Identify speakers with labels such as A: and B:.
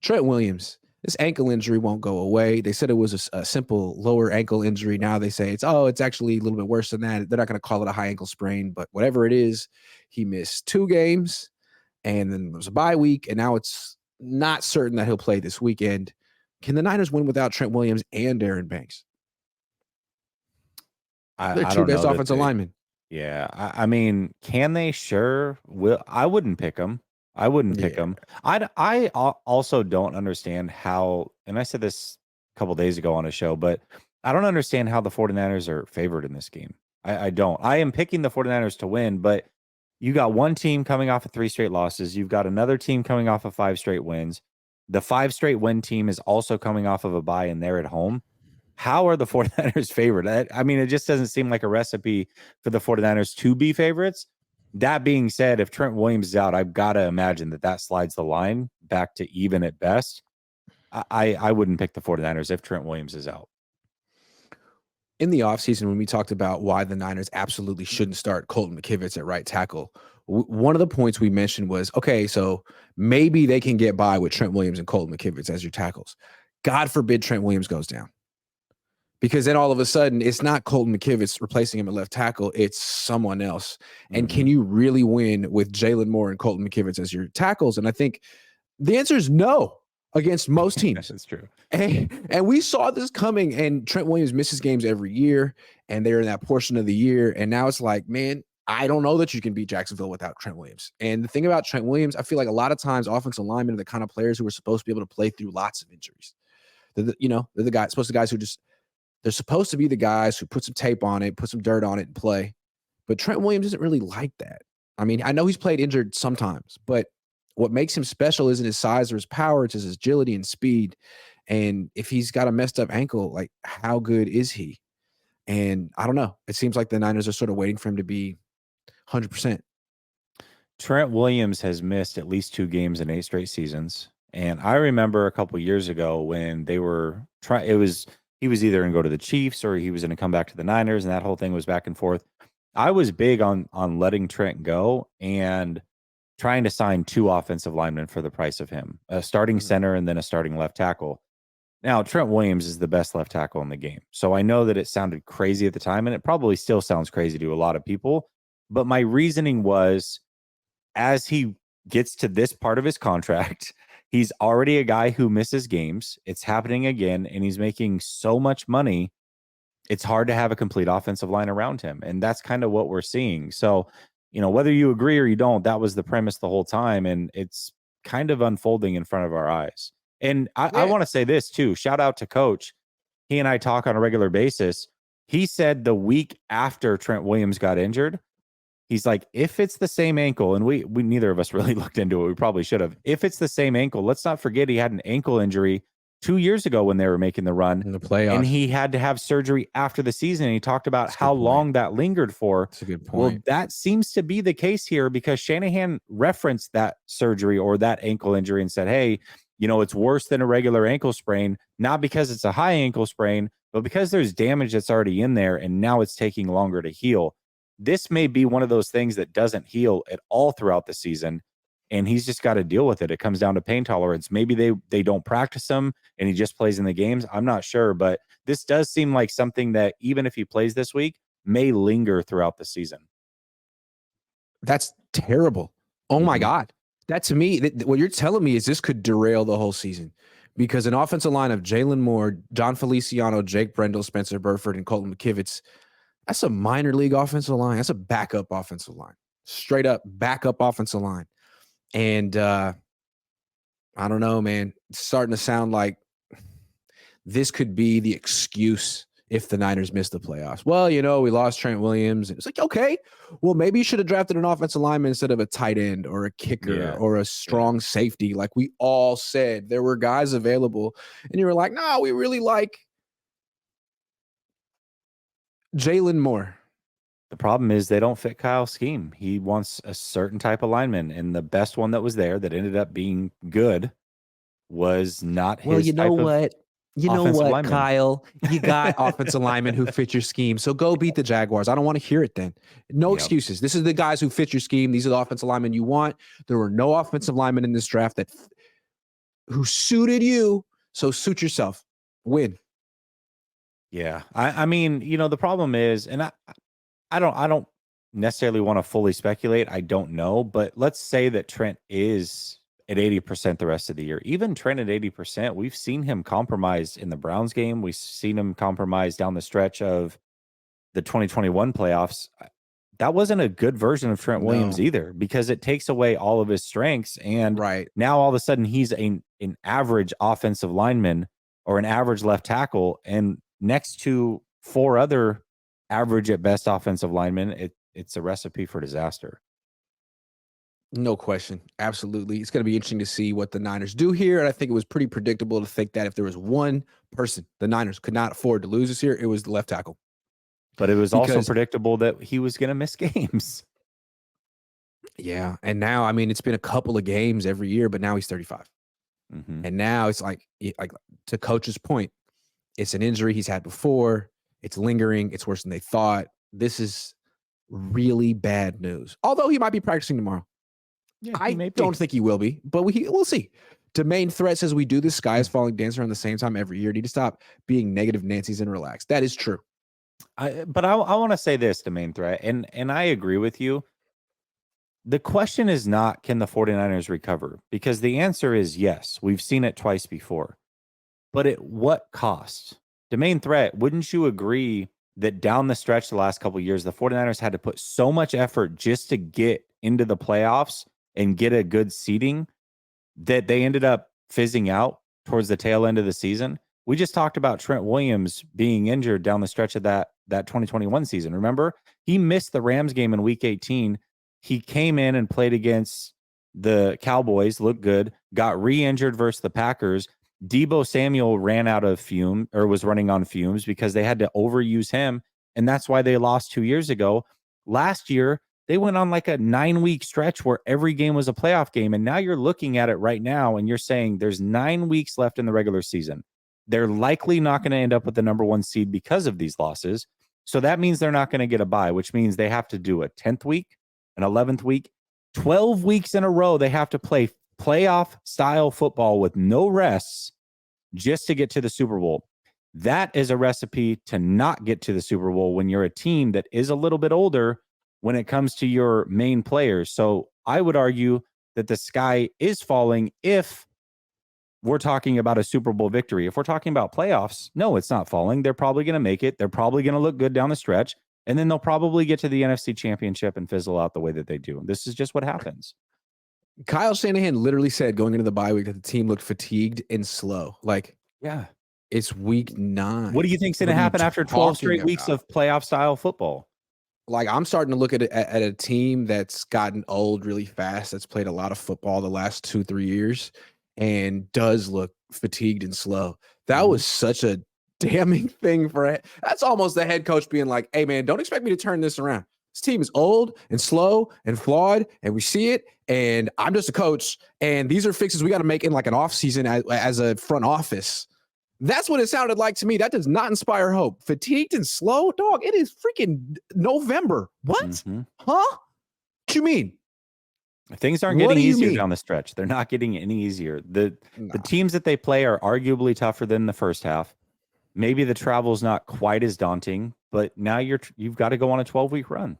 A: Trent Williams, this ankle injury won't go away. They said it was a simple lower ankle injury. Now they say it's actually a little bit worse than that. They're not going to call it a high ankle sprain, but whatever it is, he missed 2 games, and then there was a bye week, and now it's not certain that he'll play this weekend. Can the Niners win without Trent Williams and Aaron Banks? They're
B: I
A: two
B: don't
A: best
B: know that
A: offensive linemen.
B: Yeah, I mean, can they? Sure. I wouldn't pick them. I wouldn't pick
A: Yeah.
B: them. Also don't understand how, and I said this a couple days ago on a show, but I don't understand how the 49ers are favored in this game. I don't. I am picking the 49ers to win, but you got one team coming off of 3 straight losses. You've got another team coming off of 5 straight wins. The 5 straight win team is also coming off of a bye, and they're at home. How are the 49ers favored? I mean, it just doesn't seem like a recipe for the 49ers to be favorites. That being said, if Trent Williams is out, I've got to imagine that slides the line back to even at best. I wouldn't pick the 49ers if Trent Williams is out.
A: In the offseason, when we talked about why the Niners absolutely shouldn't start Colton McKivitz at right tackle, one of the points we mentioned was, okay, so maybe they can get by with Trent Williams and Colton McKivitz as your tackles. God forbid Trent Williams goes down. Because then all of a sudden, it's not Colton McKivitz replacing him at left tackle. It's someone else. And can you really win with Jalen Moore and Colton McKivitz as your tackles? And I think the answer is no against most teams.
B: That's true.
A: And we saw this coming, and Trent Williams misses games every year, and they're in that portion of the year. And now it's like, man, I don't know that you can beat Jacksonville without Trent Williams. And the thing about Trent Williams, I feel like a lot of times offensive linemen are the kind of players who are supposed to be able to play through lots of injuries. They're the guys who just, they're supposed to be the guys who put some tape on it, put some dirt on it, and play. But Trent Williams isn't really like that. I mean, I know he's played injured sometimes, but what makes him special isn't his size or his power, it's his agility and speed. And if he's got a messed up ankle, like, how good is he? And I don't know. It seems like the Niners are sort of waiting for him to be 100%.
B: Trent Williams has missed at least 2 games in 8 straight seasons. And I remember a couple years ago when they were trying, he was either going to go to the Chiefs or he was going to come back to the Niners, and that whole thing was back and forth. I was big on letting Trent go and trying to sign 2 offensive linemen for the price of him, a starting center and then a starting left tackle. Now, Trent Williams is the best left tackle in the game. So I know that it sounded crazy at the time, and it probably still sounds crazy to a lot of people. But my reasoning was, as he gets to this part of his contract, he's already a guy who misses games. It's happening again, and he's making so much money. It's hard to have a complete offensive line around him. And that's kind of what we're seeing. So, whether you agree or you don't, that was the premise the whole time. And it's kind of unfolding in front of our eyes. And I want to say this too. Shout out to Coach. He and I talk on a regular basis. He said the week after Trent Williams got injured, he's like, if it's the same ankle, and we neither of us really looked into it. We probably should have. If it's the same ankle, let's not forget he had an ankle injury 2 years ago when they were making the run
A: in the playoffs,
B: and he had to have surgery after the season. And he talked about how long that lingered for.
A: That's a good point.
B: Well, that seems to be the case here because Shanahan referenced that surgery or that ankle injury and said, hey, it's worse than a regular ankle sprain, not because it's a high ankle sprain, but because there's damage that's already in there and now it's taking longer to heal. This may be one of those things that doesn't heal at all throughout the season, and he's just got to deal with it. It comes down to pain tolerance. Maybe they don't practice him and he just plays in the games. I'm not sure, but this does seem like something that even if he plays this week, may linger throughout the season.
A: That's terrible. Oh my God. That to me, what you're telling me is this could derail the whole season because an offensive line of Jalen Moore, John Feliciano, Jake Brendel, Spencer Burford, and Colton McKivitz, that's a minor league offensive line. That's a backup offensive line. Straight up backup offensive line. And I don't know, man. It's starting to sound like this could be the excuse if the Niners miss the playoffs. Well, we lost Trent Williams. It's like, okay, well, maybe you should have drafted an offensive lineman instead of a tight end or a kicker or a strong safety. Like we all said, there were guys available. And you were like, no, we really like Jalen Moore.
B: The problem is they don't fit Kyle's scheme. He wants a certain type of lineman, and the best one that was there that ended up being good was not his
A: Well, you know what?
B: lineman.
A: Kyle? You got offensive linemen who fit your scheme. So go beat the Jaguars. I don't want to hear it then. No excuses. This is the guys who fit your scheme. These are the offensive linemen you want. There were no offensive linemen in this draft that who suited you. So suit yourself. Win.
B: Yeah. I mean, the problem is, and I don't necessarily want to fully speculate. I don't know, but let's say that Trent is at 80% the rest of the year. Even Trent at 80%, we've seen him compromised in the Browns game. We've seen him compromised down the stretch of the 2021 playoffs. That wasn't a good version of Trent Williams either, because it takes away all of his strengths. And now all of a sudden he's an average offensive lineman or an average left tackle. And next to 4 other average at best offensive linemen, it's a recipe for disaster.
A: No question. Absolutely. It's going to be interesting to see what the Niners do here. And I think it was pretty predictable to think that if there was one person the Niners could not afford to lose this year, it was the left tackle.
B: But it was also predictable that he was going to miss games.
A: Yeah. And now, I mean, it's been a couple of games every year, but now he's 35.
B: Mm-hmm.
A: And now it's like to Coach's point, it's an injury he's had before. It's lingering. It's worse than they thought. This is really bad news. Although he might be practicing tomorrow.
B: Yeah,
A: I don't think he will be, but we'll see. The main threat says we do this sky is falling dance around the same time every year. Need to stop being negative Nancy's and relax. That is true.
B: But I want to say this, the main threat, and I agree with you. The question is not, can the 49ers recover? Because the answer is yes. We've seen it twice before. But at what cost? The main threat, wouldn't you agree that down the stretch the last couple of years, the 49ers had to put so much effort just to get into the playoffs and get a good seeding that they ended up fizzing out towards the tail end of the season? We just talked about Trent Williams being injured down the stretch of that 2021 season. Remember, he missed the Rams game in week 18. He came in and played against the Cowboys, looked good, got re-injured versus the Packers. Deebo Samuel ran out of was running on fumes because they had to overuse him. And that's why they lost 2 years ago. Last year, they went on like a 9-week stretch where every game was a playoff game. And now you're looking at it right now and you're saying there's 9 weeks left in the regular season. They're likely not going to end up with the number 1 seed because of these losses. So that means they're not going to get a bye, which means they have to do a 10th week, an 11th week, 12 weeks in a row. They have to play playoff style football with no rests just to get to the Super Bowl. That is a recipe to not get to the Super Bowl when you're a team that is a little bit older when it comes to your main players. So I would argue that the sky is falling if we're talking about a Super Bowl victory. If we're talking about playoffs, no, it's not falling. They're probably going to make it. They're probably going to look good down the stretch. And then they'll probably get to the NFC Championship and fizzle out the way that they do. This is just what happens.
A: Kyle Shanahan literally said going into the bye week that the team looked fatigued and slow. Like,
B: yeah,
A: it's week 9.
B: What do you think's going to happen after 12 straight weeks of playoff style football?
A: Like, I'm starting to look at a team that's gotten old really fast, that's played a lot of football the last 2-3 years and does look fatigued and slow. That was such a damning thing that's almost the head coach being like, hey man, don't expect me to turn this around. This team is old and slow and flawed, and we see it. And I'm just a coach, and these are fixes we got to make in like an off season as a front office. That's what it sounded like to me. That does not inspire hope. Fatigued and slow, dog. It is freaking November. What? Huh? What you mean?
B: Things aren't getting easier down the stretch. They're not getting any easier. The teams that they play are arguably tougher than the first half. Maybe the travel's not quite as daunting, but now you've got to go on a 12-week run.